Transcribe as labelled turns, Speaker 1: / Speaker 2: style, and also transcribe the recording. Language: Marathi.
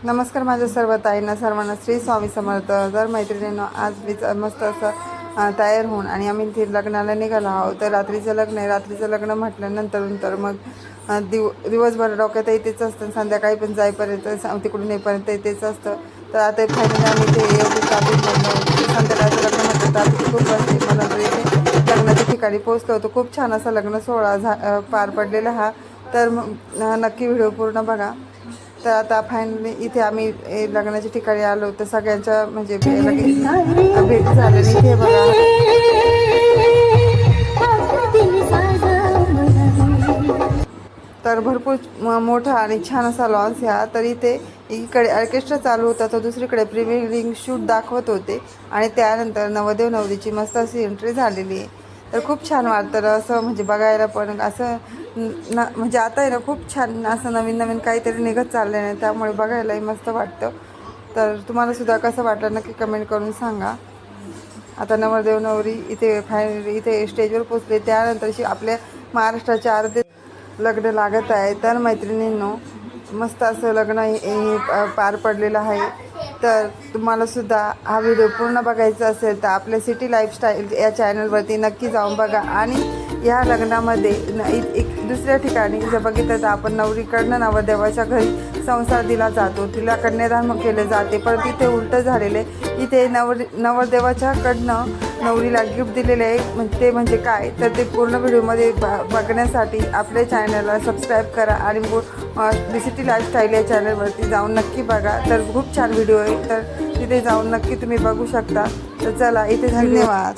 Speaker 1: नमस्कार माझ्या सर्व ताईंना सर्वांना श्री स्वामी समर्थ. जर मैत्रिणींनो आज मी मस्त असं तयार होऊन आणि आम्ही ते लग्नाला निघालो आहोत. तर रात्रीचं लग्न आहे. रात्रीचं लग्न म्हटल्यानंतर मग दिवसभर डोक्यात तेच असतं, संध्याकाळी पण जाईपर्यंत तिकडून येईपर्यंत तेच असतं. तर आता फायनली आम्ही ते एवढी ट्राफिकमधलं संध्याकाळचं लग्न म्हटलं ट्राफिक खूप असते. मग नंतर इथे लग्नाच्या ठिकाणी पोहोचलो होतो. खूप छान असा लग्न सोहळा पार पडलेला हा. तर मग नक्की व्हिडिओ पूर्ण बघा. तर आता फायनली इथे आम्ही लग्नाच्या ठिकाणी आलो तर सगळ्यांच्या म्हणजे भेट झालेली इथे बघा. तर भरपूर मोठा आणि छान असा लॉन्स ह्या. तर इथे इकडे ऑर्केस्ट्रा चालू होता तर दुसरीकडे प्री वेडिंग शूट दाखवत होते आणि त्यानंतर नवरदेव नवरीची मस्त अशी एंट्री झालेली आहे. तर खूप छान वाटतं असं म्हणजे बघायला पण असं म्हणजे आता आहे ना खूप छान असं नवीन नवीन काहीतरी निघत चाललं आहे, त्यामुळे बघायलाही मस्त वाटतं. तर तुम्हाला सुद्धा कसं वाटलं नक्की कमेंट करून सांगा. आता नवरदेव नवरी इथे फायनली इथे स्टेजवर पोचले. त्यानंतरची आपल्या महाराष्ट्राचे अर्धे लग्न लागत आहे. तर मैत्रिणींनो मस्त असं लग्न हे पार पडलेलं आहे. तर तुम्हाला सुद्धा हा व्हिडिओ पूर्ण बघायचा असेल तर आपल्या सिटी लाईफस्टाईल या चॅनलवरती नक्की जाऊन बघा. आणि या लग्नामध्ये एक दुसऱ्या ठिकाणी जर बघितलं तर आपण नवरीकडनं नवरदेवाच्या घरी संसार दिला जातो, तिला कन्यादान केले जाते. पण तिथे उलटं झालेले, इथे नवरदेवाच्याकडनं नवरीला गिफ्ट दिलेले आहे. ते म्हणजे काय तर ते पूर्ण व्हिडिओमध्ये बघण्यासाठी आपल्या चॅनलला सबस्क्राईब करा आणि सिटी लाईफस्टाईल या चॅनलवरती जाऊन नक्की बघा. तर खूप छान व्हिडिओ आहे, तर तिथे जाऊन नक्की तुम्ही बघू शकता. तर चला इथे धन्यवाद.